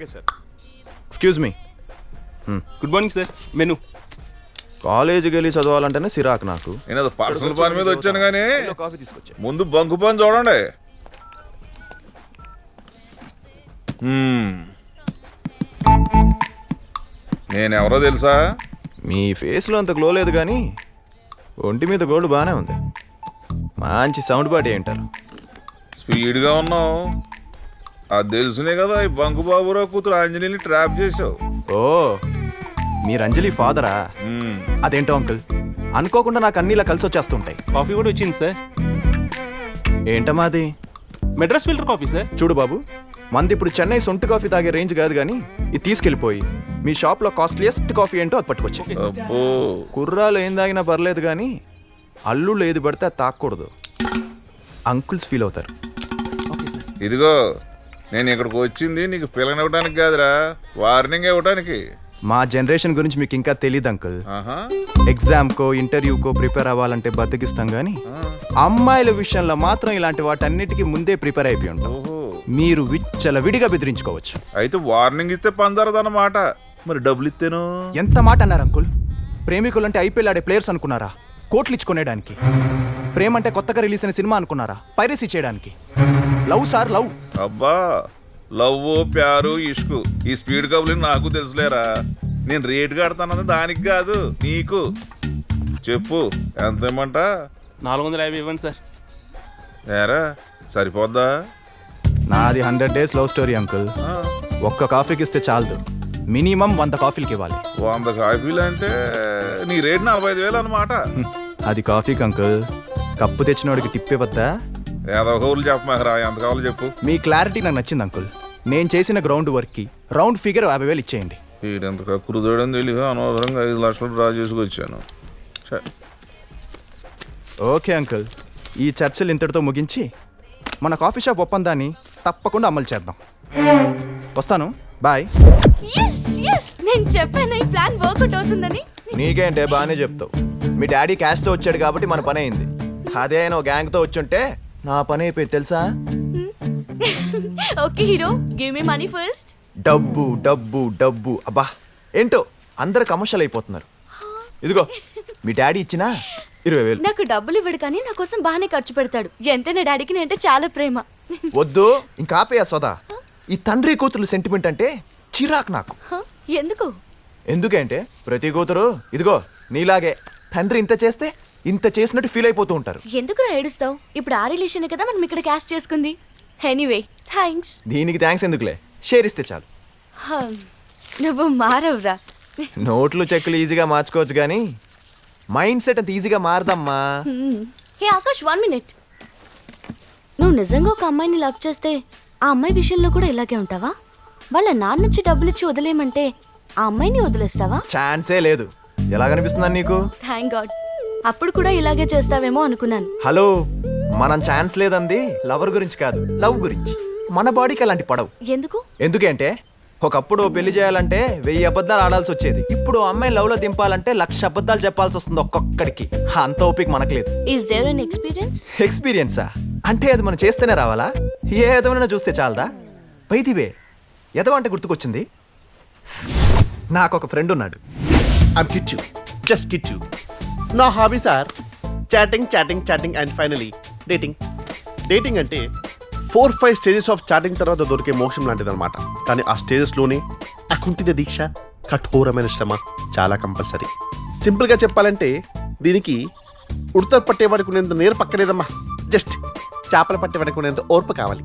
Excuse me. Good morning sir. Menu. కాలేజీకి వెళ్ళి చదవాలంటేనే సిరాక్ నాకు. నేను పర్సనల్ పని మీద వచ్చాను కానీ కాఫీ తీసుకొచ్చా. ముందు బంకు పని చూడండి. నేనెవరో తెలుసా? మీ ఫేస్లో అంత గ్లో లేదు కానీ ఒంటి మీద గోల్డ్ బాగానే ఉంది. మంచి సౌండ్ పార్టీ ఏంటారు. స్పీడ్గా ఉన్నావు. అది తెలుసునే కదా ఈ బంకు బాబురావు కూతురు అంజలిని ట్రాప్ చేసావు. ఓ, మీరు అంజలి ఫాదరా? అదేంటో అంకుల్, అనుకోకుండా నాకు అన్ని ఇలా కలిసి వచ్చేస్తుంటాయి. కాఫీ కూడా వచ్చింది సార్. ఏంటమ్మా అది? Madras filter coffee sir. చూడు బాబు, మంది ఇప్పుడు చెన్నై సొంటి కాఫీ తాగే రేంజ్ కాదు కానీ ఇది తీసుకెళ్ళిపోయి మీ షాప్లో కాస్ట్లీయెస్ట్ కాఫీ ఏంటో అది పట్టుకొచ్చి. అబ్బో, కుర్రాలు ఏం తాగినా పర్లేదు కానీ అల్లుళ్ళు ఏది పడితే అది తాకూడదు. అంకుల్స్ ఫీల్ అవుతారు. ఇదిగో నేను ఇక్కడికి వచ్చింది నీకు పిల్లలు ఇవ్వడానికి కాదురా, వార్నింగ్ ఇవ్వడానికి. మా జనరేషన్ గురించి మీకు ఇంకా తెలియదు అంకుల్. ఎగ్జామ్కో ఇంటర్వ్యూకో ప్రిపేర్ అవ్వాలంటే బద్దకిస్తాం కానీ అమ్మాయిల విషయంలో మాత్రం ఇలాంటి వాటన్నిటికీ ముందే ప్రిపేర్ అయిపోయి ఉంటాం. మీరు విచ్చల విడిగా బెదిరించుకోవచ్చు. అయితే వార్నింగ్ ఇస్తే పందరదన్నమాట. మరి డబ్బులు ఇస్తేను? ఎంత మాట అన్నారు అంకుల్? ప్రేమికులంటే ఐపీఎల్ ఆడే ప్లేయర్స్ అనుకున్నారా? కోట్లు ఇచ్చుకునేడానికి. ప్రేమ అంటే కొత్తగా రిలీజ్ అయిన సినిమా అనుకున్నారా? పైరసీ చేయడానికి. Love sir, love. అబ్బా, లవ్ ప్యారు ఇష్కు ఈ స్పీడ్ కబులు నాకు తెలుసులేరా. నేను రేటు కడతానది దానికి కాదు నీకు. చెప్పు ఎంత ఇమ్మంట? 450 ఇవ్వండి సార్. ఏరా సరిపోద్దా? నాది 100 days లవ్ స్టోరీ అంకుల్. ఒక్క కాఫీకి ఇస్తే చాలదు, మినిమం 100 కాఫీలకి ఇవ్వాలి. 100 కాఫీలు అంటే నీ రేటు 45,000 అనమాట. అది కాఫీకి అంకుల్. కప్పు తెచ్చినోడికి టిప్ ఇవ్వద్దా? ఏదో కౌలు చెప్పమాకరా, ఎంత కావాలో చెప్పు. మీ క్లారిటీ నాకు నచ్చింది అంకుల్. నేను చేసిన గ్రౌండ్ వర్క్కి రౌండ్ ఫిగర్ 50,000 ఇచ్చేయండి. వీడెంత కక్కురుదోడని తెలియదు, అనవసరంగా 5 లక్షలు డ్రా చేసుకొచ్చాను. ఓకే అంకుల్, ఈ చర్చలు ఇంతటితో ముగించి మన కాఫీ షాప్ ఒప్పందాన్ని తప్పకుండా అమలు చేద్దాం. వస్తాను, బాయ్. నేను చెప్పాను ఈ ప్లాన్ వర్కౌట్ అవుతుందని. నీకేంటే బాగానే చెప్తావు. మీ డాడీ క్యాష్తో వచ్చాడు కాబట్టి మన పని అయింది. అదే ఆయన గ్యాంగ్తో వచ్చుంటే నా పని అయిపోయింది తెలుసా. Okay hero, give me money first. డబ్బు డబ్బు డబ్బు, అబ్బా ఏంటో అందరు కమర్షియల్ అయిపోతున్నారు. ఇదిగో మీ డాడీ ఇచ్చిన 20,000. నాకు డబ్బులు ఇవ్వడు కానీ నా కోసం బాగానే ఖర్చు పెడతాడు. ఎంతైనా డాడీకి నేనంటే చాలా ప్రేమ. వద్దు ఇంకా ఆపేయ సోదా. ఈ తండ్రి కూతురు సెంటిమెంట్ అంటే చిరాకు నాకు. ఎందుకు? ఎందుకంటే ప్రతి కూతురు ఇదిగో నీలాగే తండ్రి ఇంత చేస్తే ఇంత చేసినట్టు ఫీల్ అయిపోతూ ఉంటారు. ఎందుకురా ఏడుస్తావు? ఇప్పుడు ఆ రిలేషన్ కదా మనం ఇక్కడ క్యాస్ట్ చేసుకుంది. Anyway thanks. దీనికి థ్యాంక్స్ ఎందుకులే, షేర్ ఇస్తే చాలు. నువ్వు మారవురా. నోట్లు చెక్కులు ఈజీగా మార్చుకోవచ్చు కానీ మైండ్ సెట్ అంత ఈజీగా మారదమ్మా. హే ఆకాష్, 1 minute. నువ్వు నిజంగా ఒక అమ్మాయిని లవ్ చేస్తే ఆ అమ్మాయి విషయంలో కూడా ఇలాగే ఉంటావా? వాళ్ళ నాన్న నుంచి డబ్బులు ఇచ్చి వదిలేయమంటే ఆ అమ్మాయిని వదిలేస్తావా? ఛాన్సే లేదు. ఎలా కనిపిస్తుందని నీకు? Thank God. అప్పుడు కూడా ఇలాగే చేస్తావేమో అనుకున్నాను. హలో, మనం ఛాన్స్ లేదంది లవర్ గురించి కాదు, లవ్ గురించి. మన బాడీకి అలాంటి పడవు. ఎందుకు? ఎందుకంటే ఒకప్పుడు పెళ్లి చేయాలంటే 1000 అబద్ధాలు ఆడాల్సి వచ్చేది. ఇప్పుడు అమ్మాయి లవ్ లో దింపాలంటే 1,00,000 అబద్ధాలు చెప్పాల్సి వస్తుంది ఒక్కొక్కడికి. అంత ఓపిక మనకు లేదు. Is there an experience? ఎక్స్పీరియన్సా అంటే అది మనం చేస్తేనే రావాలా? ఏ ఎదవైనా చూస్తే చాలదా? పైదివే ఎదవ అంటే గుర్తుకొచ్చింది. నాకు ఒక ఫ్రెండ్ ఉన్నాడు. I'm Kichu. Just Kichu. నా hobbies are chatting and finally dating. Dating అంటే 4-5 స్టేజెస్ ఆఫ్ చాటింగ్ తర్వాత దొరికే మోక్షం లాంటిది అనమాట. కానీ ఆ స్టేజెస్లోనే అకుంఠిత దీక్ష, కఠోరమైన శ్రమ చాలా కంపల్సరీ. సింపుల్గా చెప్పాలంటే దీనికి ఉడతలు పట్టేవాడికి ఉన్నంత నేరు పక్కలేదమ్మా. జస్ట్ చేపలు పట్టేవాడికి ఉన్నంత ఓర్పు కావాలి.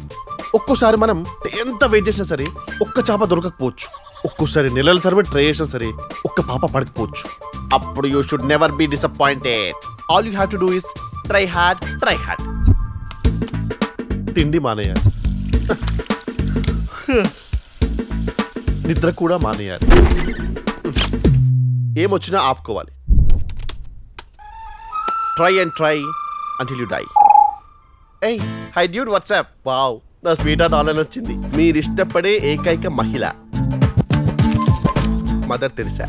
ఒక్కోసారి మనం ఎంత వెయిట్ చేసినా సరే ఒక్క చేప దొరకకపోవచ్చు. ఒక్కోసారి నెలల తరబడి ట్రై చేసినా సరే ఒక్క పాప పడకపోవచ్చు. అప్పుడు you should never be disappointed. All you have to do is try hard. తిండి మానేయాలి, నిద్ర కూడా మానేయాలి, ఏమొచ్చినా ఆపుకోవాలి. Try until you die. ఏయ్ హై డ్యూడ్, వాట్సాప్. వావ్, నా స్వీట్ హార్ట్ ఆన్లైన్ వచ్చింది. మీరు ఇష్టపడే ఏకైక మహిళ మదర్ తెరిసా.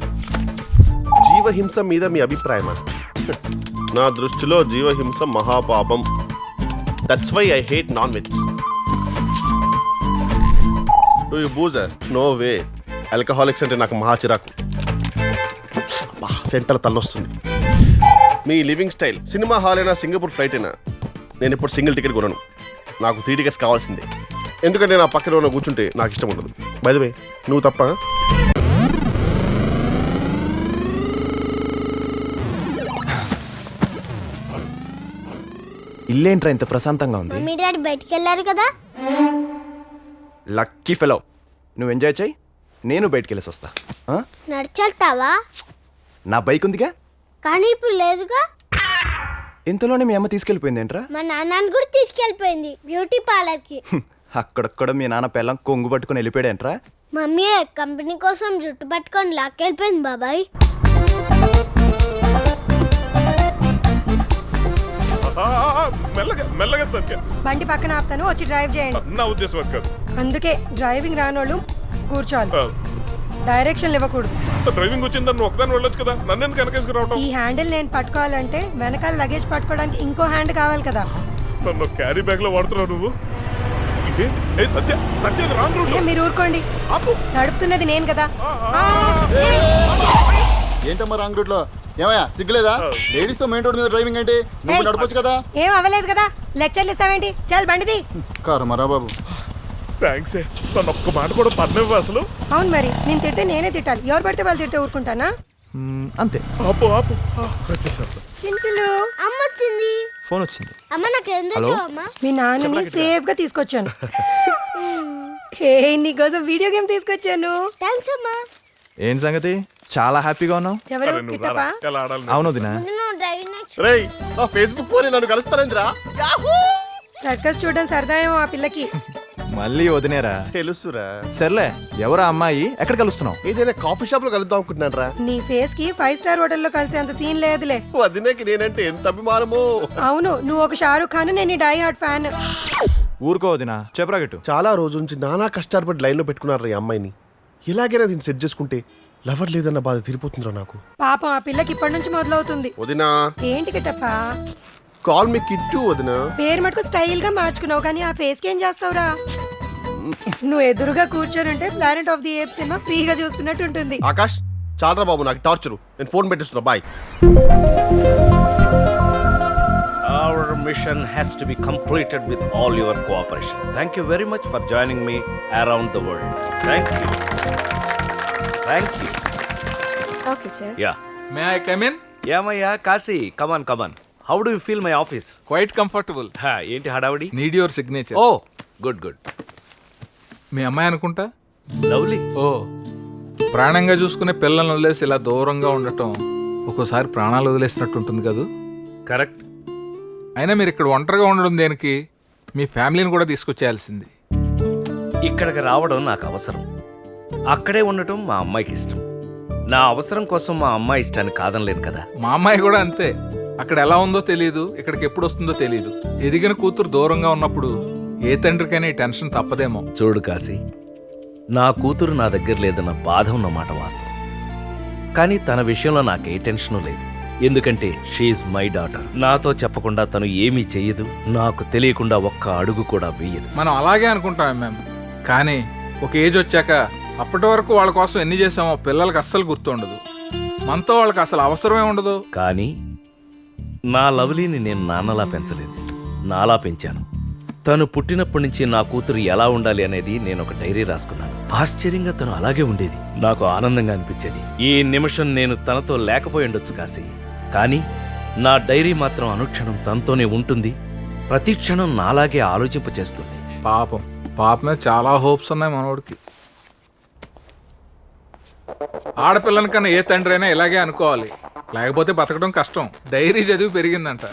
జీవహింస మీద మీ అభిప్రాయమా? నా దృష్టిలో జీవహింస మహాపాపం. That's why I hate non veg. Boozer no way. Alcoholics అంటే నాకు మహా చిరాకు. సెంటర్ తల్లొస్తుంది. మీ లివింగ్ స్టైల్ సినిమా హాల్ అయినా సింగపూర్ ఫ్లైట్ అయినా నేను ఇప్పుడు సింగిల్ టికెట్ కొనను. నాకు 3 టికెట్స్ కావాల్సిందే. ఎందుకంటే నా పక్కన ఉన్న కూర్చుంటే నాకు ఇష్టం ఉండదు. బై ద వే నువ్వు తప్ప. ఇల్లేంట్రా ఇంత ప్రశాంతంగా ఉంది? మమ్మీ డాడీ బయటికి వెళ్ళారు కదా. Lucky fellow. నువ్వు ఎంజాయ్ చేయి, నేను బయటికి వెళ్ళేసి వస్తా. ఆ? నడిచెళ్తావా? నా బైక్ ఉందిగా. కానీ ఇప్పుడు లేదుగా. ఇంతలోనే మీ అమ్మ తీసుకెళ్ళిపోయింది ఏంట్రా? మా నాన్నని కూడా తీసుకెళ్ళిపోయింది బ్యూటీ పార్లర్ కి. అక్కడక్కడ మీ నాన్న పిల్లం కొంగు పట్టుకుని వెళ్ళిపోయాడేంట్రా? మమ్మీ కంపెనీ కోసం జుట్టు పట్టుకొని లాక్కెళ్ళిపోయింది బాబాయ్. మెల్లగా మెల్లగా సత్య. బండి పక్కన ఆపుతాను, వచ్చి డ్రైవ్ చేయండి. నా ఉద్దేశం అది కాదు. అందుకే డ్రైవింగ్ రానోళ్ళు కూర్చోవాలి, డైరెక్షన్లు ఇవ్వకూడదు. డ్రైవింగ్ వచ్చిందని నువ్వు ఒకదాన్ని వెళ్ళొచ్చు కదా, నన్ను ఎందుకు వెనకేసుకుని రావటం? ఈ హ్యాండిల్ నేను పట్టుకోవాలంటే వెనకాల లగేజ్ పట్టుకోవడానికి ఇంకో హ్యాండ్ కావాలి కదా. నన్ను క్యారీ బ్యాగ్ లో వాడుతున్నావు నువ్వు. ఇదే ఏ సత్య, సత్య రాంగ్ రూట్. ఏ మీరు ఊరుకోండి, నడుపుతున్నది నేను కదా. ఏంటమ్మా రాంగ్ రూట్ లో? ఏమయ్యా సిగ్గులేదా? లేడీస్ తో మెయిన్ రోడ్ మీద డ్రైవింగ్ అంటే నువ్వు నడపొచ్చు కదా. ఏం అవ్వలేదు కదా, లెక్చర్లు ఇస్తావేంటి? చాలు బండిది. కారమరా బాబు. థ్యాంక్స్. నన్ను ఒక్క మాట కూడా పడినవ్వు అసలు. అవును మరి, నేను తిడితే నేనే తిట్టాలి, ఎవరు పడితే వాళ్ళు తిడితే ఊరుకుంటానా? అంతే. ఆపు ఆపు. వచ్చేసాను. చింటులు అమ్మ వచ్చింది. ఫోన్ వచ్చింది. అమ్మ నాకు ఎందుకు అమ్మా? మీ నాన్నని సేఫ్ గా తీసుకొచ్చాను. హే నీకోసం వీడియో గేమ్ తీసుకొచ్చాను. థ్యాంక్స్ అమ్మా. ఏం సంగతి, చాలా హ్యాపీగా ఉన్నావు? ఎవరు కిట్టపా? ఎలా ఆడాలి? అవును దినా. నువ్వు డ్రైవింగ్ నేర్చు. రేయ్ నా ఫేస్బుక్ పోనీ నన్ను కలుస్తానందిరా. సర్కస్ చూడడం సరదా ఏమో ఆ పిల్లకి. మళ్ళీ వదినేరా? తెలుసురా. సర్లే, ఎవరా అమ్మాయి? ఎక్కడ కలుస్తున్నావు? ఏదైనా కాఫీ షాప్ లో కలుద్దాం అనుకుంటున్నాను రా. నీ ఫేస్ కి 5 స్టార్ హోటల్లో కలిసే అంత సీన్ లేదులే. వదినేకి నేనంటే ఎంత అభిమానమో. అవును, నువ్వు ఒక షారూక్ ఖాన్, నేను డై హార్ట్ ఫ్యాన్. ఊరుకో వదినా, చెప్పరా గిట్టు. చాలా రోజుల నుంచి నానా కష్టాలు పడి లైన్ లో పెట్టుకున్నారు ఈ అమ్మాయిని. ఎలాగైనా దీన్ని సెట్ చేసుకుంటే లవర్ లేదన్న బాధ తీరిపోతుందిరా నాకు. పాపం ఆ పిల్లకి ఇప్పటి నుంచి మొదలవుతుంది. వదినా ఏంటి కిట్టప్పా? కాల్ మీ కిట్టు వదినా. పేరు మటుకు స్టైల్ గా మార్చుకున్నావు, కానీ ఆ ఫేస్ కి ఏం చేస్తావురా? నువ్వు ఎదురుగా కూర్చొని ఉంటే planet of the apes cinema ఫ్రీగా చూస్తున్నట్టు ఉంటుంది. ఆకాష్ చాలరా బాబు, నాకు టార్చరు. నేను ఫోన్ పెట్టిస్తున్నా. Bye. Our mission has to be completed with all your cooperation. Thank you very much for joining me around the world. Thank you. Thank you. Okay sir. Yeah. May I come in? Yamaya, Kasi, come on. How do you feel my office? Quiet comfortable. Ha, ఏంటి హడావుడి? Need your signature. Oh, good. మీ అమ్మాయి అనుకుంటా. Lovely. ఓ, ప్రాణంగా చూసుకునే పిల్లల్ని వదిలేసి ఇలా దూరంగా ఉండటం ఒక్కోసారి ప్రాణాలు వదిలేసినట్టు ఉంటుంది కదా. Correct. అయినా మీరు ఇక్కడ ఒంటరిగా ఉండడం దేనికి? మీ ఫ్యామిలీని కూడా తీసుకొచ్చేయాల్సింది. ఇక్కడికి రావడం నాకు అవసరం. అక్కడే ఉండటం మా అమ్మాయికి ఇష్టం. నా అవసరం కోసం మా అమ్మాయి ఇష్టాన్ని కాదనలేను కదా. మా అమ్మాయి కూడా అంతే. అక్కడ ఎలా ఉందో తెలియదు, ఇక్కడికి ఎప్పుడు వస్తుందో తెలియదు. ఎదిగిన కూతురు దూరంగా ఉన్నప్పుడు ఏ తండ్రికైనా ఈ టెన్షన్ తప్పదేమో. చూడు కాశీ, నా కూతురు నా దగ్గర లేదన్న బాధ ఉన్నమాట వాస్తవం. కానీ తన విషయంలో నాకే టెన్షను లేదు. ఎందుకంటే షీఈ్ మై డాటర్. నాతో చెప్పకుండా తను ఏమీ చెయ్యదు, నాకు తెలియకుండా ఒక్క అడుగు కూడా వేయదు. మనం అలాగే అనుకుంటాం మేము, కానీ ఒక ఏజ్ వచ్చాక అప్పటి వరకు వాళ్ళ కోసం ఎన్ని చేసామో పిల్లలకి అస్సలు గుర్తుండదు. మనతో వాళ్ళకి అసలు అవసరమే ఉండదు. కానీ నా లవ్లీని నేను నాన్నలా పెంచలేదు, నాలా పెంచాను. తను పుట్టినప్పటి నుంచి నా కూతురు ఎలా ఉండాలి అనేది నేను ఒక డైరీ రాసుకున్నాను. ఆశ్చర్యంగా తను అలాగే ఉండేది. నాకు ఆనందంగా అనిపించేది. ఈ నిమిషం నేను తనతో లేకపోయి ఉండొచ్చు కాశీ, కానీ నా డైరీ మాత్రం అనుక్షణం తనతోనే ఉంటుంది. ప్రతి క్షణం నాలాగే ఆలోచింపచేస్తుంది. పాప మీద చాలా హోప్స్ ఉన్నాయి మనోడికి. ఆడపిల్లని కన్నా ఏ తండ్రి అయినా ఇలాగే అనుకోవాలి, లేకపోతే బతకడం కష్టం. డైరీ చదివి పెరిగిందంట.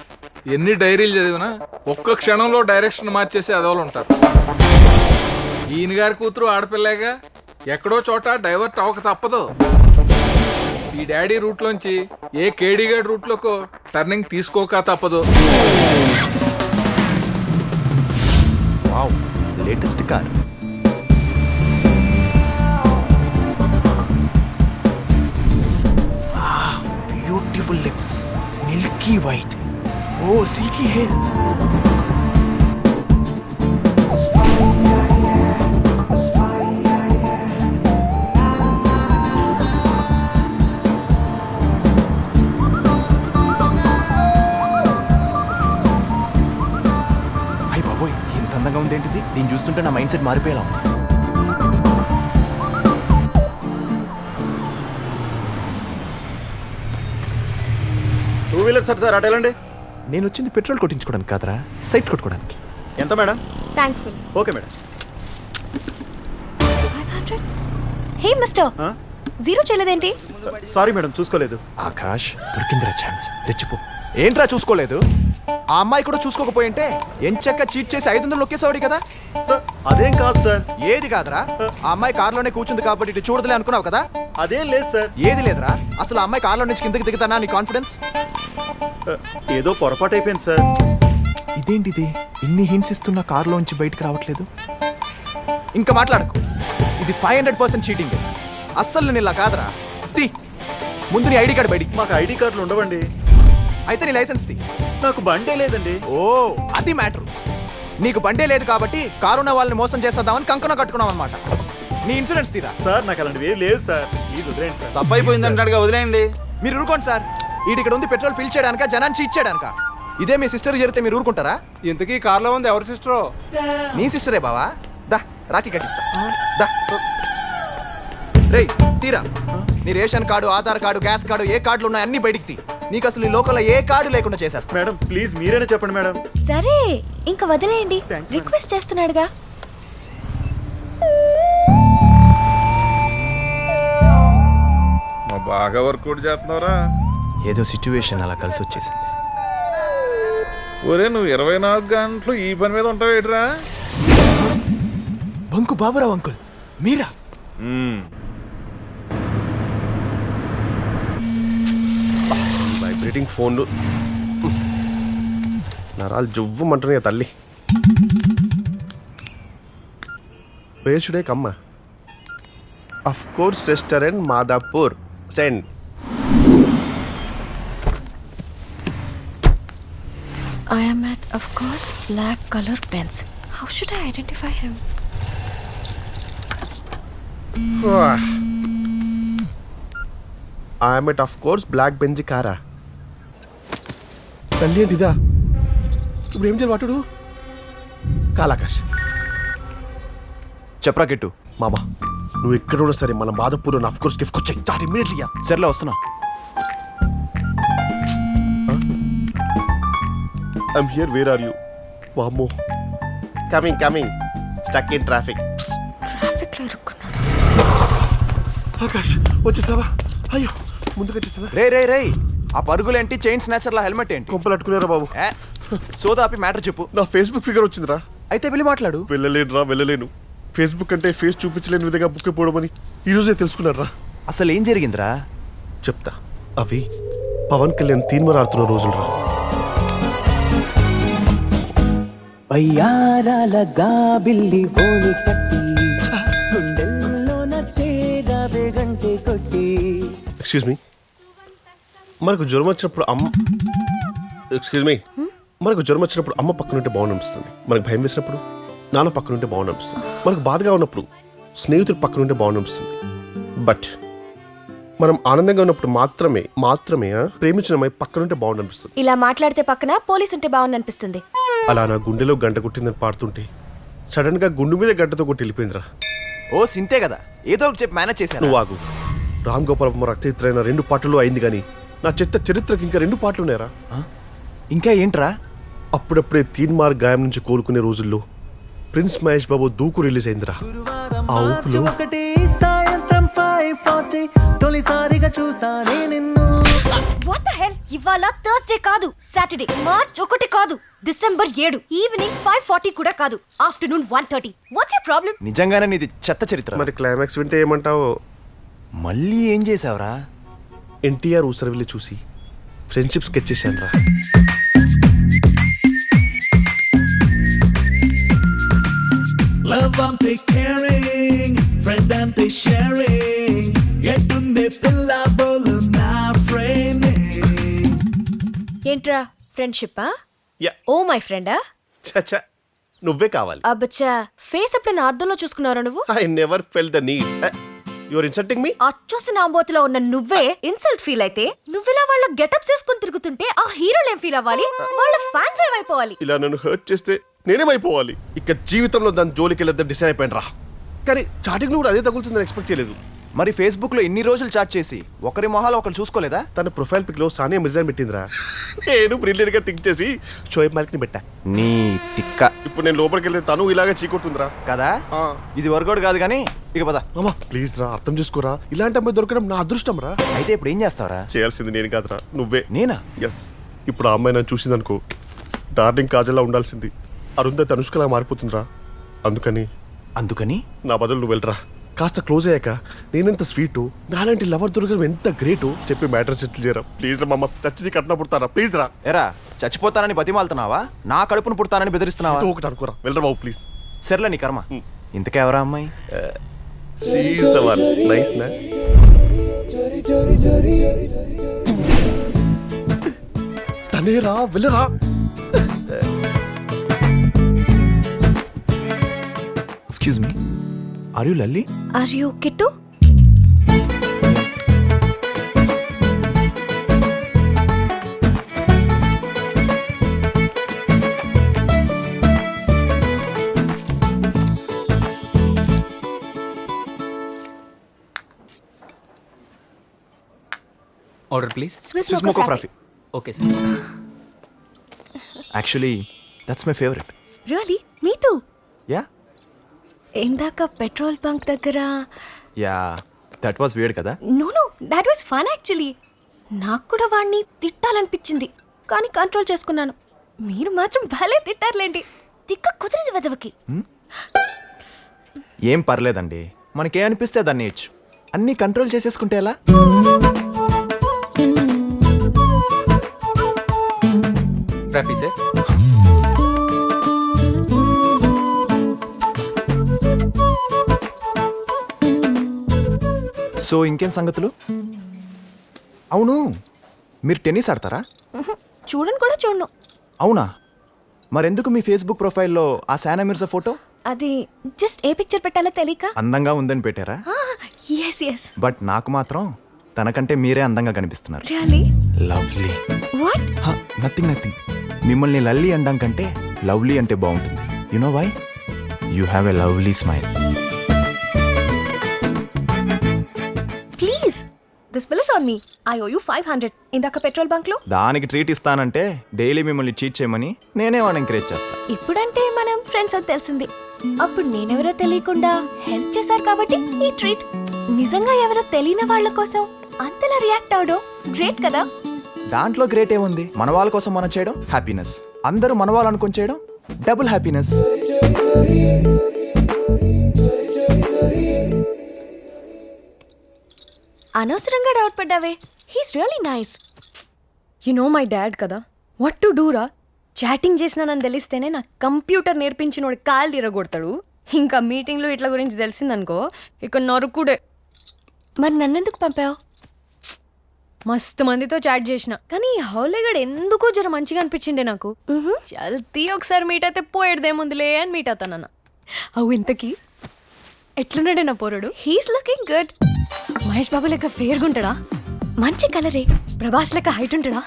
ఎన్ని డైరీలు చదివినా ఒక్క క్షణంలో డైరెక్షన్ మార్చేసి అదోలు ఉంటారు. ఈయన గారి కూతురు ఆడపిల్లేగా, ఎక్కడో చోట డైవర్ట్ అవ్వక తప్పదు. ఈ డాడీ రూట్లోంచి ఏ కేడీగాడి రూట్లోకో టర్నింగ్ తీసుకోక తప్పదు. Wow, latest car. Beautiful lips, milky white. ఓ సిల్కీ హెయిర్. దీన్ని చూస్తుంటే నా మైండ్ సెట్ మారిపోయేలా ఉంది. టూ వీలర్ సార్ అటు వెళ్ళండి. నేను వచ్చింది పెట్రోల్ కొట్టించుకోవడానికి కాదరా, సైట్ కొట్టుకోవడానికి. ఎంత madam? Thanks. Okay madam. 500. Hey mister, zero చేయలేదేంటి? సారీ మేడం, చూసుకోలేదు. ఆకాష్, దొరికిందిరా ఛాన్స్, రెచ్చిపో. ఏంట్రా చూసుకోలేదు? ఆ అమ్మాయి కూడా చూసుకోకపోయింటే ఎంచక్క చీట్ చేసి 500 నొక్కేసేవాడి కదా. సార్ అదేం కాదు సార్. ఏది కాదురా? ఆ అమ్మాయి కారులోనే కూర్చుంది కాబట్టి ఇటు చూడదులే అనుకున్నావు కదా. అదేం లేదు సార్. ఏది లేదురా, అసలు ఆ అమ్మాయి కారులో నుంచి కిందకి దిగుతానా నీ కాన్ఫిడెన్స్? ఏదో పొరపాటు అయిపోయింది సార్. ఇదేంటిది, ఇన్ని హింట్స్ ఇస్తున్న కారులోంచి బయటకు రావట్లేదు? ఇంకా మాట్లాడకు, ఇది 500% చీటింగ్. అస్సలు నేను ఇలా కాదురా. తీ ముందు నీ ఐడి కార్డు బయటికి. మాకు ఐడి కార్డులు ఉండవండి. అయితే నీ లైసెన్స్ తీ. నాకు బండే లేదండి. ఓ అది మ్యాటర్. నీకు బండే లేదు కాబట్టి కారున్న వాళ్ళని మోసం చేసేద్దామని కంకణం కట్టుకున్నాం అనమాట. నీ ఇన్సూరెన్స్ తీరా. సార్ నాకు అలాంటివి ఏం లేదు సార్. ప్లీజ్ వదిలేండి సార్. తప్పైపోయింది అంటాడుగా, వదిలేయండి. మీరు ఊరుకోండి సార్. ఇక్కడ ఉంది పెట్రోల్ ఫిల్ చేయడానిక, జనాన్ని చీట్ చేయడానిక? ఇదే మీ సిస్టర్ జరిగితే మీరు ఊరుకుంటారా? ఇంతకీ కార్లో ఉంది ఎవరి సిస్టరో? నీ సిస్టరే బావా. దా రాఖీ కట్టిస్తా. దా రేయ్ తీరా. నీ ration card, Aadhaar card, gas card, ఏ కార్డులు ఉన్నాయి అన్ని బయటికి తీ. నీకు అసలు ఈ లోకల్లో ఏ కార్డు లేకుండా చేసేస్తా. మేడం ప్లీజ్ మీరేనే చెప్పండి మేడం. సరే ఇంకా వదిలేయండి, రిక్వెస్ట్ చేస్తున్నాడుగా. మా బాగా వర్కౌట్ చేస్తున్నారా? ఏదో సిచ్యువేషన్ అలా కలిసి వచ్చేసింది. ఒరే నువ్వు 24 గంటలు ఈ పని మీద ఉంటావు ఏంట్రా? బంకు బాబురావు అంకుల్ మీరా? వైబ్రేటింగ్ ఫోన్లు నరాలు జువ్వమంటున్నాయి తల్లి. Wear should I come? Of course restaurant Madhapur. Send. I am at, of course, black color pens. How should I identify him? I am at, of course, black Benji కారా. తల్లి ఏంటి ఇదా? ఇప్పుడు ఏం చేయాలి వాటుడు? కాలాకాష్ చెప్పరా గిట్టు. మామా నువ్వు ఎక్కడ ఉన్నా సరే మనం మాదాపూర్ అఫ్ కోర్స్ గిఫ్ట్ వచ్చాయి. That immediately. సర్లే వస్తున్నా. I'm here, where are you? వామ్మో. Coming stuck in traffic. Traffic లో ఇరుక్కున్నాను. ఆకాష్ వచ్చేసావా? అయ్యో ముందుకు వచ్చేసావా? రే రే రే, ఆ పరుగులేంటి, చైన్ స్నాచర్ లా హెల్మెట్ ఏంటి? కొంపలు అట్టుకున్నారా బాబు? సోదాపి మ్యాటర్ చెప్పు. నా ఫేస్బుక్ ఫిగర్ వచ్చిందిరా. అయితే వెళ్ళి మాట్లాడు. వెళ్ళలేను. ఫేస్బుక్ అంటే ఫేస్ చూపించలేని విధంగా బుక్ అయిపోవడమని ఈరోజే తెలుసుకున్నారా. అసలు ఏం జరిగిందిరా? చెప్తా. అవి పవన్ కళ్యాణ్ తీన్మర్ ఆడుతున్న రోజులు రా. అయ్యారాల జాబిల్లి బోని కట్టి గుండెల్లోన చేరావే గంటే కొట్టి. ఎక్స్క్యూజ్ మీ, మనకు జ్వరం వచ్చినప్పుడు అమ్మ పక్కనుంటే బాగుంది అనిపిస్తుంది. మనకు భయం వేసినప్పుడు నాన్న పక్కనుంటే బాగుంది అనిపిస్తుంది. మనకు బాధగా ఉన్నప్పుడు స్నేహితుడు పక్కనుంటే బాగుంది అనిపిస్తుంది. బట్ మనం ఆనందంగా ఉన్నప్పుడు మాత్రమే ప్రేమించిన అమ్మాయి పక్కనుంటే బాగుంది అనిపిస్తుంది. ఇలా మాట్లాడితే పక్కన పోలీస్ ఉంటే బాగుంది అనిపిస్తుంది. అలా నా గుండెలో గంట కొట్టిందని పాడుతుంటే సడన్ గా గుండు మీద గంటతో కొట్టి వెళ్ళిపోయిందిరా. ఓ సింతే కదా, ఏదో ఒకటి చెప్పి మేనేజ్ చేశాను. నువ్వు ఆగు. రామ్ గోపాలమ్మ రక్తచిత్రైన 2 పాటలు అయింది కానీ నా చెత్త చరిత్రకి ఇంకా 2 పాటలు ఉన్నాయరా. ఇంకా ఏంట్రా? అప్పుడప్పుడే తీన్మార్ గాయం నుంచి కోలుకునే రోజుల్లో ప్రిన్స్ మహేష్ బాబు దూకు రిలీజ్ అయిందిరా. ఆ ఊపులో సాయంత్రం 5:40 తొలిసారిగా చూసానే నిన్ను. What the hell? ఇవాళ థర్స్డే కాదు, సాటర్డే. మార్చ్ 1 కాదు, డిసెంబర్ 7. ఈవినింగ్ 5:40 కూడా కాదు, ఆఫ్టర్నూన్ 1:30. What's your problem? నిజంగానే నీది చెత్త చరిత్ర. మరి క్లైమాక్స్ వింటే ఏమంటావు? మళ్ళీ ఏం చేసావురా? ఎన్టీఆర్ ఊసరవిల్లి చూసి ఫ్రెండ్షిప్ స్కెచ్ చేశాను రా. Love ante caring, friend ante sharing. ఎట్టుందే పిల్ల బోలు నా ఫ్రేమింగ్. ఏంట్రా ఫ్రెండ్షిప్పా? యా. ఓ మై ఫ్రెండా? చచ్చా నువ్వే కావాలి. అబ్బచ్చా, ఫేస్ ఎప్పుడు నా అద్దంలో చూసుకున్నారా నువ్వు? I never fell the need. Your insulting me. అచ్చోసి నాంబోతులో ఉన్న నువ్వే ఇన్సల్ట్ ఫీల్ అయితే, నువ్విలా వాళ్ళ గెటప్ చేసుకుని తిరుగుతుంటే ఆ హీరోలు ఏం ఫీల్ అవ్వాలి? వాళ్ళ ఫ్యాన్స్ ఏమైపోవాలి? ఇలా నన్ను హర్ట్ చేస్తే నేనేమైపోవాలి? ఇక జీవితంలో దాని జోలికి వెళ్ళొద్దని డిసైడ్ అయిపోయాను రా. కానీ చాటింగ్ కూడా అదే తగులుతుందని ఎక్స్పెక్ట్ చేయలేదు. మరి ఫేస్బుక్ లో ఇన్ని రోజులు చాట్ చేసి ఒకరి మొహాలు ఒకరు చూసుకోలేదా? తన ప్రొఫైల్ పిక్ లో సానియా మిర్జా పెట్టిందిరా. నేను బ్రిలియన్ గా థింక్ చేసి షోయబ్ మాలిక్ ని పెట్టా. నీ తిక్క. ఇప్పుడు నేను లోపలికి వెళ్తే తను ఇలాగే చీకొడుతుందిరా కదా. ఇది వర్కౌట్ కాదు కానీ ఇక పద. అమ్మా ప్లీజ్ రా, అర్థం చేసుకోరా. ఇలాంటి అమ్మాయి దొరకడం నా అదృష్టం రా. అయితే ఇప్పుడు ఏం చేస్తావరా? చేయాల్సింది నేను కాదురా, నువ్వే. నేనా? ఎస్. ఇప్పుడు ఆ అమ్మాయి నన్ను చూసిందనుకో, డార్లింగ్ కాజల్లా ఉండాల్సింది అరుంధతి అనుష్కలా మారిపోతుందిరా. అందుకని నా బదులు నువ్వు వెళ్ళరా. కాస్త క్లోజ్ అయ్యాక నేనెంత స్వీటు, నాలాంటి లవర్ దొరకడం ఎంత గ్రేటు చెప్పి మ్యాటర్ సెటిల్ చేయరా ప్లీజ్ రా. మమ్మ చచ్చి కట్న పుడతారా ప్లీజ్ రా. ఎరా చచ్చిపోతానని బతిమాలుతున్నావా? నా కడుపును పుడతానని బెదిరిస్తున్నావా? ఒకటి అనుకోరా, వెళ్ళరా బాబు ప్లీజ్. సర్లే నీ కర్మ. ఇంతకెవరా అమ్మాయి? నైస్ నా. తనేరా, వెళ్ళరా. Excuse me, are you Lalli? Are you Kittu? Order please. Swiss Swiss mocha mocha frappe. frappe. Okay sir. Actually that's my favourite. Really? Me too. Yeah ఇందాక పెట్రోల్ బంక్ దగ్గర. యా దట్ వాస్ వియర్డ్ కదా. No that was fun actually. నాకు కూడా వాడిని తిట్టాలనిపించింది కానీ control చేసుకున్నాను. మీరు మాత్రం భలే తిట్టారులేండి. తిక్క కుదిరింది వెదవకి. ఏం పర్లేదండి, మనకే అనిపిస్తే దాన్ని ఇచ్చు. అన్నీ కంట్రోల్ చేసేసుకుంటే ఎలా? ఫ్రాపీ సార్. సో ఇంకేం సంగతులు? అవును, మీరు టెన్నిస్ ఆడతారా? చూడను కూడా చూడను. అవునా? మరెందుకు మీ ఫేస్బుక్ ప్రొఫైల్లో ఆ సానా మిర్జా ఫోటో? అది జస్ట్ ఏ పిక్చర్ పెట్టాలో తెలియక. అందంగా ఉందని పెట్టారా? Yes yes. బట్ నాకు మాత్రం తనకంటే మీరే అందంగా కనిపిస్తున్నారు. రియలీ? లవ్లీ. వాట్? నథింగ్. మిమ్మల్ని లల్లీ అనడం కంటే లవ్లీ అంటే బాగుంటుంది. You know why? You have a lovely smile. Please this bill is on me. I owe you 500. ఇందాక పెట్రోల్ బంక్ లో. దానికి ట్రీట్ ఇస్తానంటే డైలీ మిమ్మల్ని చీట్ చేయమని నేనే వాడిని ఎంకరేజ్ చేస్తా. ఇప్పుడంటే మనం ఫ్రెండ్స్ అని తెలిసింది. అప్పుడు నేనెవరో తెలియకుండా హెల్ప్ చేశారు కాబట్టి ఈ ట్రీట్. నిజంగా ఎవరో తెలియని వాళ్ళ కోసం అంతలా రియాక్ట్ అవడం గ్రేట్ కదా. దాంట్లో గ్రేట్ ఏముంది? మన వాళ్ళ కోసం మనం చేయడం హ్యాపీనెస్. అందరూ మన వాళ్ళు అనుకొని చేయడం డబుల్ హ్యాపీనెస్. అనవసరంగా డౌట్ పడ్డావే. He's really nice. You know my dad కదా, వాట్ టు డూ రా. చాటింగ్ చేసినానని తెలిస్తేనే నా కంప్యూటర్ నేర్పించినోడు కాళ్ళు ఇరగొడతాడు. ఇంకా మీటింగ్లో ఇట్లా గురించి తెలిసిందనుకో ఇక నరుకుడే. మరి నన్నెందుకు పంపావు? మస్తు మందితో చాట్ చేసిన కానీ హౌలేగడ్ ఎందుకో జర మంచిగా అనిపించిండే నాకు. చల్తీ ఒకసారి మీట్ అయితే పోయేదేముందిలే అని మీట్ అవుతానన్న. అవు ఇంతకీ ఎట్లున్నాడే నా పోరడు? He's looking good. Mahesh Babu లెక్క ఫేర్గా ఉంటాడా? మంచి కలరే. ప్రభాస్ లెక్క హైట్ ఉంటాడా?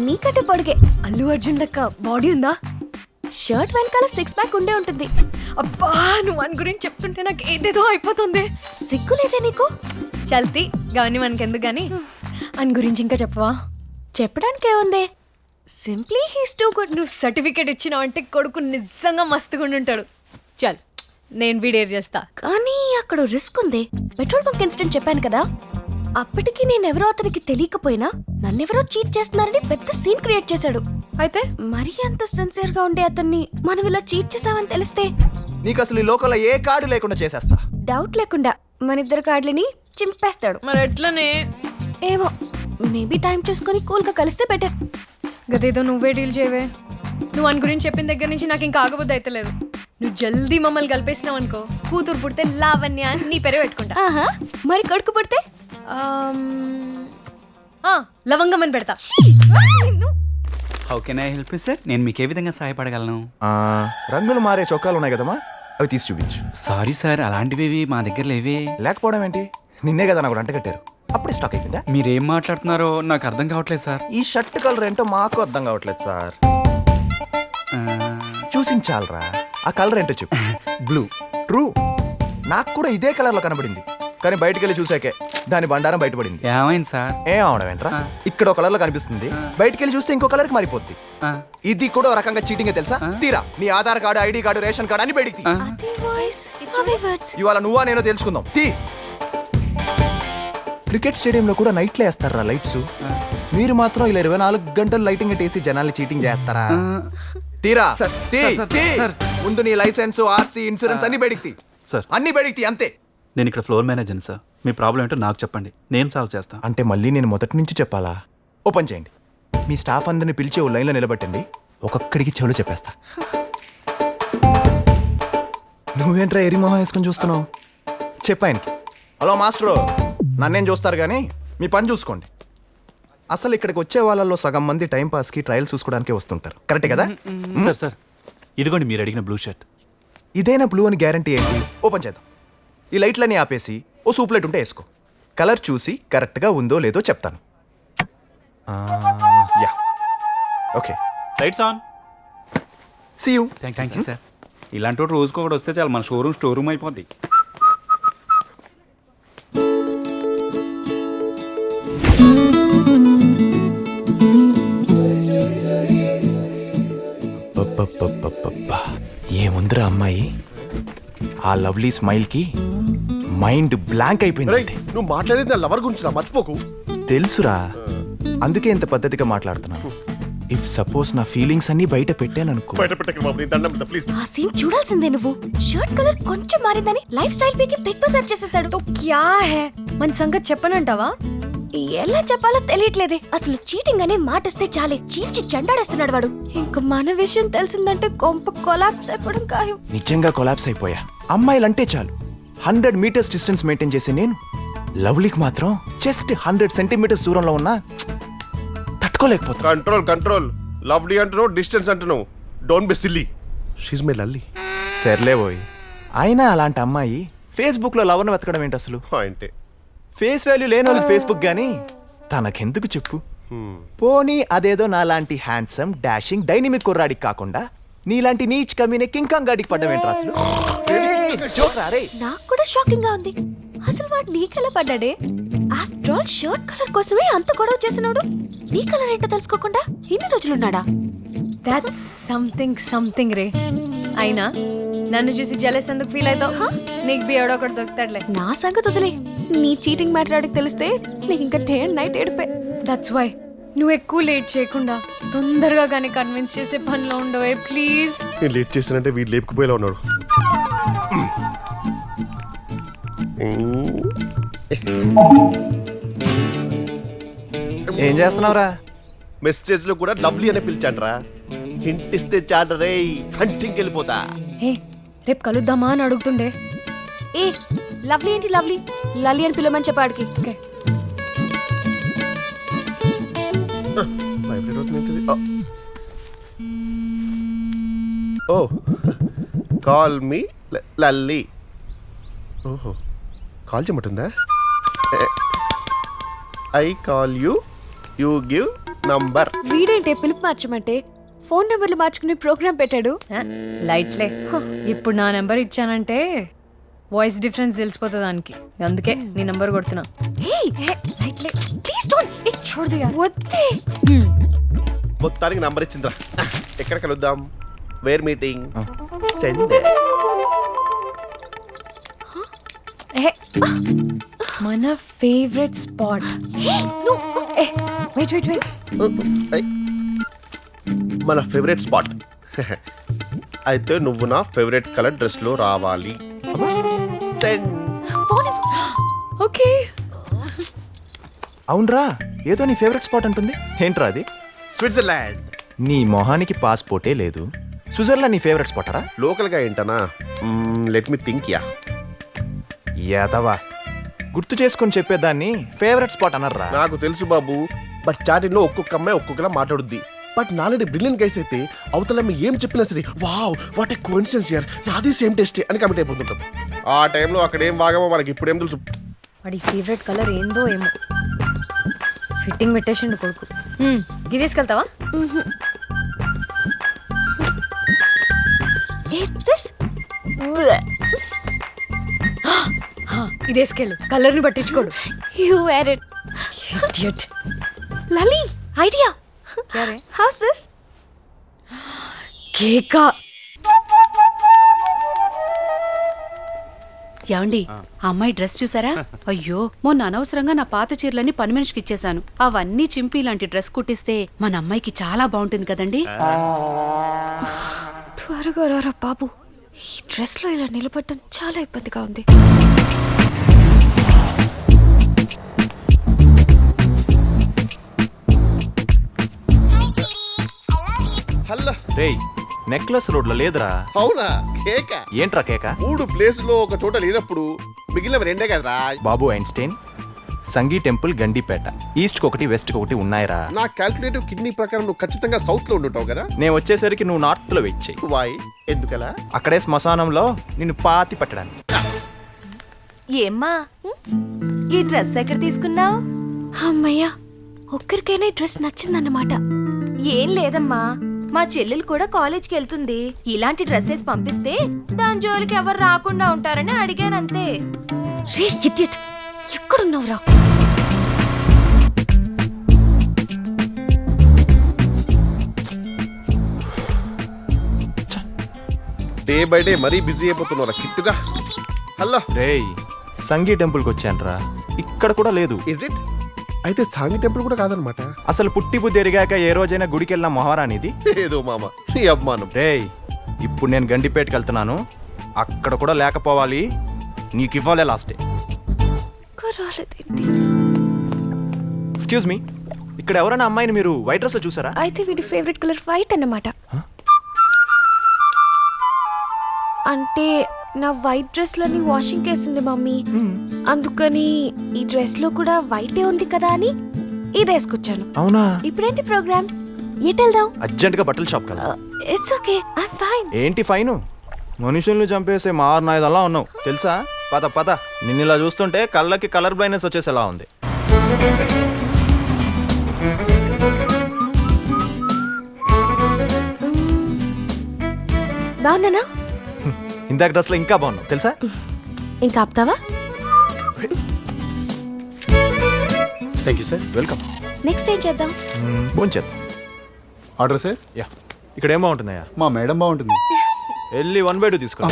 నీకంటే పొడిగే. అల్లు అర్జున్ లెక్క బాడీ ఉందా? షర్ట్ వెనకాల 6 ప్యాక్ ఉండే ఉంటుంది. అబ్బా నువ్వు అని గురించి చెప్తుంటే నాకు ఏదేదో అయిపోతుంది. సిగ్గులేదే నీకు? చల్తీ గవని మనకెందుకు గాని అని గురించి ఇంకా చెప్పవా? చెప్పడానికి ఏముంది, సింప్లీ హీస్ టూ గుడ్. నువ్వు సర్టిఫికేట్ ఇచ్చినావు అంటే కొడుకు నిజంగా మస్తుగా ఉంటాడు. చల్ నేను వీడేర్ చేస్తా. కానీ అక్కడ రిస్క్ ఉంది. పెట్రోల్ బంక్ ఇన్సిడెంట్ చెప్పాను కదా, అప్పటికి నేనెవరో అతనికి తెలియకపోయినా నన్నెవరో చీట్ చేస్తున్నారని పెద్ద సీన్ క్రియేట్ చేశాడు. అయితే మరీ అంత సిన్సియర్ గా ఉండే అతన్ని మనం ఇలా చీట్ చేసామని తెలిస్తే నీకు అసలు ఈ లోకంలో ఏ కార్డు లేకుండా చేసేస్తా. డౌట్ లేకుండా మన ఇద్దరు కార్డులని చింపేస్తాడు. మరి ఎట్లనే ఏమో, మేబీ టైం చూసుకొని కూల్ గా కలిస్తే బెటర్. గదేదో నువ్వే డీల్ చేయవే. నువ్వు అని గురించి చెప్పిన దగ్గర నుంచి నాకు ఇంకా ఆగబుద్ధి అయితే లేదు. నువ్వు జల్దీ మమ్మల్ని కలిపేసినావు అనుకో, కూతురు పుడితే లావణ్య నీ పేరు పెట్టుకుంటా. మరి కొడుకు పుడితే లవంగం అని పెడతా. How can I help you sir? నేను మీకు ఏ విధంగా సహాయపడగలను? రంగులు మారే చొక్కాలు ఉన్నాయి కదమ్మా, అవి తీసి చూపించు. సారీ సార్, అలాంటివి మా దగ్గర లేవే. లేకపోవడం ఏంటి? నిన్నే కదా నాకు అంట కట్టారు, అప్పుడే స్టాక్ అయిపోయిందా? మీరేం మాట్లాడుతున్నారో నాకు అర్థం కావట్లేదు సార్. ఈ షర్ట్ కలర్ ఏంటో మాకు అర్థం కావట్లేదు సార్. ఆలోచించాలరా. ఆ కలర్ ఏంటో చెప్పు. బ్లూ. ట్రూ, నాకు కూడా ఇదే కలర్ లో కనబడింది, కానీ బయటికి వెళ్ళి చూసాకే దాని బండారం బయటపడింది. ఏమైంది సార్? ఏం అవడం ఏంట్రా, ఇక్కడ ఒక కలర్ లో కనిపిస్తుంది, బయటికి వెళ్ళి చూస్తే ఇంకో కలర్ కి మారిపోద్ది. ఇది కూడా ఒక రకంగా చీటింగ్ తెలుసా? తీరా నీ Aadhaar card, ID card, ration card అని బయటికి తీ. అదే వాయిస్, అవే వర్డ్స్. ఇవాళ నువ్వా నేనో తెలుసుకుందాం. తీ. క్రికెట్ స్టేడియంలో కూడా నైట్లో వేస్తారా లైట్స్, మీరు మాత్రం ఇలా 24 గంటలు లైటింగ్ వేసి జనాల్ని చీటింగ్ చేస్తారా? తీరా. తీ, తీ. ముందు నీ లైసెన్స్, ఆర్సీ, ఇన్సూరెన్స్ అన్ని బయటికి తీ. సార్, అన్ని బయటికి తీ, అంతే. నేను ఇక్కడ ఫ్లోర్ మేనేజర్ సార్. మీ ప్రాబ్లం ఏంటో నాకు చెప్పండి, నేను సాల్వ్ చేస్తాను. అంటే మళ్ళీ నేను మొదటి నుంచి చెప్పాలా? ఓపెన్ చేయండి, మీ స్టాఫ్ అందరిని పిలిచి ఓ లైన్లో నిలబెట్టండి, ఒక్కొక్కడికి చెవులు చెప్పేస్తా. నువ్వేంట్రా ఎరి మొహం వేసుకొని చూస్తున్నావు? చెప్పాయనికి. హలో మాస్టరు, నన్నేం చూస్తారు కానీ మీ పని చూసుకోండి. అసలు ఇక్కడికి వచ్చే వాళ్ళల్లో సగం మంది టైం పాస్కి ట్రయల్ చూసుకోవడానికి వస్తుంటారు, కరెక్టే కదా? సార్ సార్, ఇదిగోండి మీరు అడిగిన బ్లూ షర్ట్. ఇదేనా బ్లూ అని గ్యారంటీ ఏంటి? ఓపెన్ చేద్దాం. ఈ లైట్లన్నీ ఆపేసి ఓ సూప్ లైట్ ఉంటే వేసుకో, కలర్ చూసి కరెక్ట్గా ఉందో లేదో చెప్తాను. Yeah, okay. Lights on. See you. Thank you sir. ఇలాంటి రోజుకి ఒకటి వస్తే చాలు, మన షోరూమ్ స్టోర్ రూమ్ అయిపోద్ది. ఏముందిరా అమ్మాయి, ఆ లవ్లీ స్మైల్ కి మైండ్ బ్లాంక్ అయిపోయింది. నువ్వు మాట్లాడేది నా లవర్ గురించి, మర్చిపోకు. తెలుసురా, అందుకే ఇంత పద్ధతిగా మాట్లాడుతున్నాను. ఇఫ్ సపోజ్ నా ఫీలింగ్స్ అన్ని బయట పెట్టాననుకో. బయట పెట్టకు బాబు, నీ దండం ప్లీజ్. ఆ సీన్ చూడాల్సిందే నువ్వు. షర్ట్ కలర్ కొంచెం మారిందని లైఫ్ స్టైల్ పీకి పిక్ పై సెర్చ్ చేసేస్తాడు. తో క్యా హై, మన సంగతి చెప్పనంటావా? ఎలా చెప్పాలో తెలియట్లేదే. అసలు చీటింగ్ అనే మాట వస్తే చాలే చీల్చి చెండాడేస్తున్నాడు వాడు. ఇంక మన విషయం తెలిసిందంటే కొంప కొలాప్స్ అయిపోవడం ఖాయం. నిజంగా కొలాప్స్ అయిపోయా. అమ్మాయిలంటే చాలు 100 మీటర్స్ డిస్టెన్స్ మెయింటైన్ చేసే నేను లవ్లీకి మాత్రం జస్ట్ 100 సెంటీమీటర్స్ దూరంలో ఉన్నా తట్టుకోలేకపోతున్నా. Control control. లవ్లీ అంటున్నావు, డిస్టెన్స్ అంటున్నావు. Don't be silly, she's my Lalli. సర్లే పోయి. అయినా అలాంటి అమ్మాయి ఫేస్బుక్ లో లవర్ను వెతకడం ఏంటి అసలు? అంటే ఫేస్ వాల్యూ లేని వాళ్ళకి ఫేస్బుక్ గానీ తనకెందుకు చెప్పు? పోనీ అదేదో నాలాంటి హ్యాండ్సమ్ డాషింగ్ డైనమిక్ కుర్రాడికి కాకుండా నీలాంటి నీచ్ కమీనే కింకాంగ్ గాడికి పడ్డమేంట్రా అసలు? నాకు కూడా షాకింగ్ గా ఉంది. అసలు వాడు నీకెలా పడ్డాడే? ఆఫ్టర్ ఆల్ షర్ట్ కలర్ కోసమే అంత గొడవ చేస్తున్నాడు. నీ కలర్ ఏంటో తెలుసుకోకుండా ఇన్ని రోజులున్నాడా? దట్స్ సంథింగ్ రే. అయినా నన్ను చూసి జెలస్ ఎందుకు ఫీల్ అవుతావు? నీకు బి ఎవడో ఒకటి దొరుకుతాడులే. నా సంగతి వదిలే, నీ చీటింగ్ మ్యాటర్ ఆడికి తెలిస్తే నీకు ఇంకా డే అండ్ నైట్ ఏడిపే. దట్స్ వై నువ్వు ఎక్కువ లేట్ చేయకుండా తొందరగా కానీ కన్విన్స్ చేసే పనిలో ఉండవే ప్లీజ్. నేను లేట్ చేస్తానంటే వీడు లేపుకుపోయేలా ఉన్నాడు. ఏం చేస్తున్నావురా? మెసేజ్ లో కూడా లవ్లీ అని పిలిచాడ్రా. హింట్ ఇస్తే చాలు రే, హంటింగ్కి వెళ్ళిపోతా. ఏ రేపు కలుద్దామా అని అడుగుతుండే. ఏ లవ్లీ ఏంటి లవ్లీ, లల్లీ అని పిలవమని చెప్పాడికి. ఓ కాల్ మీ లల్లీ. ఓహో, కాల్ చేయమంటుందా? I call you, you give number. వీడేంటే పిలుపు మార్చమంటే ఫోన్ నెంబర్లు మార్చుకునే ప్రోగ్రామ్ పెట్టాడు. లైట్లే. ఇప్పుడు నా నెంబర్ ఇచ్చానంటే వాయిస్ డిఫరెన్స్ తెలిసిపోతుంది దానికి. అందుకే నీ నెంబర్ కొడుతున్నా. మొత్తానికి నంబర్ ఇచ్చిందిరా. ఎక్కడ కలుద్దాం? Where meeting? సెండ్. మన ఫేవరెట్ స్పాట్. మన ఫేవరెట్ స్పాట్. అయితే నువ్వు నా ఫేవరెట్ కలర్ డ్రెస్ లో రావాలి. ఓకే. అవునరా, ఏదో నీ ఫేవరెట్ స్పాట్ అంటుంది. ఏంట్రా అది? స్విట్జర్లాండ్. నీ మొహానికి పాస్పోర్టే లేదు, స్విట్జర్లాండ్ నీ ఫేవరెట్ స్పాటరా? లోకల్ గా ఏంటనా? Let me think. యాదవా, గుర్తు చేసుకొని చెప్పేదాన్ని ఫేవరెట్ స్పాట్ అనర్రా. నాకు తెలుసు బాబు, బట్ చాటింగ్ లో ఒక్కొక్క అమ్మాయి ఒక్కొక్కలా మాట్లాడుద్ది. బట్ నాలాంటి బ్రిలియన్ గైస్ అయితే అవతల ఏం చెప్పినా సరే వావ్ వాట్ ఏ కోఇన్సిడెన్స్ యార్, నాది సేమ్ టేస్ట్ అని కమిట్ అయిపోతుంటాం. ఆ టైంలో అక్కడ ఏం బాగామో మనకి ఇప్పుడేం తెలుసు. వాడి ఫేవరెట్ కలర్ ఏందో ఏమో. ఫిట్టింగ్ పెట్టేసిండు కొడుకు. ఇది తీసుకెళ్తావా? ఇదేసుకెళ్ళు కలర్ ని పట్టించుకోడు. You wear it. Idiot. Lalli idea. How's this? కేకా. ఏమండి ఆ అమ్మాయి డ్రెస్ చూసారా? అయ్యో మొన్న అనవసరంగా నా పాత చీరలన్నీ పని మనిషికి ఇచ్చేసాను. అవన్నీ చింపి లాంటి డ్రెస్ కుట్టిస్తే మన అమ్మాయికి చాలా బాగుంటుంది కదండి. త్వరగా రారా బాబు, ఈ డ్రెస్ లో ఇలా నిలబడటం చాలా ఇబ్బందిగా ఉంది. హలో. రేయ్ నెక్లెస్ రోడ్లో లేదురా. అవునా? కేక ఏంట్రా కేక? 3 ప్లేసుల్లో ఒక చోట లేనప్పుడు మిగిలినవి 2 కదరా. బాబు ఐన్స్టైన్, సంగీ టెంపుల్, గండిపేట. ఈస్ట్కి ఒకటి వెస్ట్కి ఒకటి ఉన్నాయిరా. నా క్యాల్కులేటివ్ కిడ్నీ ప్రకారం నువ్వు ఖచ్చితంగా సౌత్ లో ఉండుంటావు కదా. నేను వచ్చేసరికి నువ్వు నార్త్లో వెయిట్ చేయి. వై? ఎందుకలా? అక్కడే శ్మశానంలో నిన్ను పాతి పట్టడానికి. ఏమ్మా ఈ డ్రెస్ ఎక్కడ తీసుకున్నావు? అమ్మయ్యా, ఒక్కరికైనా ఈ డ్రెస్ నచ్చిందన్నమాట. ఏం లేదమ్మా, మా చెల్లెలు కూడా కాలేజ్కి వెళ్తుంది. ఇలాంటి డ్రెస్సెస్ పంపిస్తే దాని జోలికి ఎవరు రాకుండా ఉంటారని అడిగానంతే. రే ఇడియట్, ఎక్కడున్నావురా? డే బై డే మరీ బిజీ అయిపోతున్నారా కిట్టుగా. హలో. రేయ్ సంగీ టెంపుల్కి వచ్చానురా, ఇక్కడ కూడా లేదు. Is it? అయితే సాంగి టెంపుల్ కూడా కాదనమాట. అసలు పుట్టి బుద్ధి ఎరిగాక ఏ రోజైనా గుడికి వెళ్ళిన మొహరానిది? ఏదో మామ నీ అభిమానం. రేయ్ ఇప్పుడు నేను గండిపేటకి వెళ్తున్నాను, అక్కడ కూడా లేకపోవాలి. నీకు ఇవ్వాలే లాస్ట్ డే. రాలేదేంటి? ఎక్స్క్యూజ్ మీ, ఇక్కడ ఎవరైనా అమ్మాయిని మీరు వైట్ డ్రెస్ లో చూసారా? అయితే వీడి ఫేవరెట్ కలర్ వైట్ అన్నమాట. అంటే నా వైట్ డ్రెస్ లని వాషింగ్ కేసింది మమ్మీ, అందుకని ఈ డ్రెస్ లో కూడా వైటే ఉంది కదా అని ఇది వేసుకొచ్చాను. అవునా? ఇప్పుడేంటి ప్రోగ్రామ్? ఎటు వెళ్దాం? అర్జెంట్ గా బట్టల షాప్ కదా. It's okay, I'm fine. ఏంటి ఫైను? మనుషుల్ని చంపేసే మారనాయుధల్లా ఉన్నావు తెలుసా? పద పద, నిన్ను ఇలా చూస్తుంటే కళ్ళకి కలర్ బ్లైండ్నెస్ వచ్చేసేలా ఉంది. బాగున్నానా? ఇందాక డ్రెస్ లో ఇంకా బాగున్నావు తెలుసా? ఇంకా ఆపుతావా? Thank you sir, welcome. Next ఏం చేద్దాం? భోంచేద్దాం. Order sir. యా, ఇక్కడ ఏం బాగుంటుందయ్యా? మా మేడం బాగుంటుంది. వెళ్ళి 1/2 తీసుకో.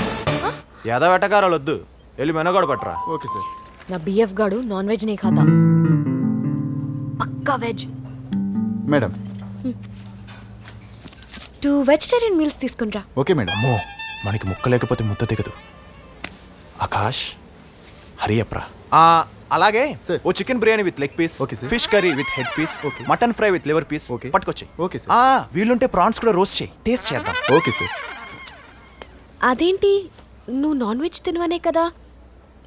యాదవ వెటకారాలు వద్దు, వెళ్ళి మెనగాడు పట్టరా. Okay sir. నా బిఎఫ్ గాడు నాన్ వెజ్ నే ఖాతా, పక్కా వెజ్. మేడం. 2 వెజిటేరియన్ మీల్స్ తీసుకుంటా. Okay madam. అమ్మో, మనకి ముక్క లేకపోతే ముద్ద దిగదు. ఆకాష్, హరియప్రా. అలాగే సార్. ఓ chicken biryani with leg piece, okay sir. Fish curry with head piece, okay. Mutton fry with liver piece okay. పట్టుకొచ్చి. Okay sir. వీలుంటే ప్రాన్స్ కూడా రోస్ట్ చేయి, టేస్ట్ చేద్దాం. Okay sir. అదేంటి, నువ్వు నాన్ వెజ్ తినవనే కదా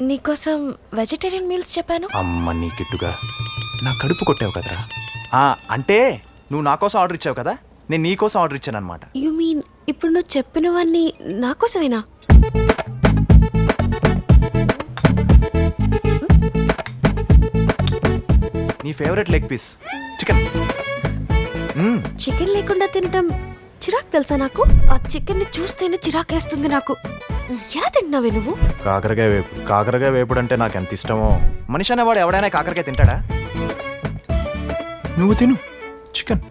నీకోసం వెజిటేరియన్ మీల్స్ చెప్పాను. అమ్మ నీ గిట్టుగా నా కడుపు కొట్టావు కదరా. అంటే నువ్వు నా కోసం ఆర్డర్ ఇచ్చావు కదా, నేను నీ కోసం ఆర్డర్ ఇచ్చాను అనమాట. యు మీన్ ఇప్పుడు నువ్వు చెప్పినవన్నీ నా కోసమేనా? నీ favourite leg piece chicken. Chicken లేకుండా తినటం చిరాకు తెలుసా నాకు? ఆ చికెన్ ని చూస్తేనే చిరాకేస్తుంది నాకు. ఎలా తింటున్నావే నువ్వు? కాకరకాయ వేపుడు. కాకరకాయ వేపుడు అంటే నాకు ఎంత ఇష్టమో. మనిషి అనేవాడు ఎవడైనా కాకరకాయ తింటాడా? నువ్వు తిను చికెన్.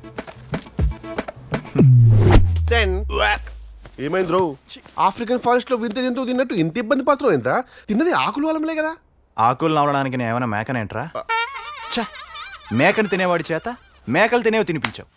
ఏమైంది రో? ఆఫ్రికన్ ఫారెస్ట్ లో వింత జంతువు తిన్నట్టు ఇంత ఇబ్బంది పడుతున్నావు ఏంట్రా? తిన్నది ఆకులు వలంలే కదా. ఆకులు నవలడానికి నేను ఏమైనా మేకనేంట్రా? ఛ, మేకను తినేవాడి చేత మేకలు తినేవి తినిపించావు.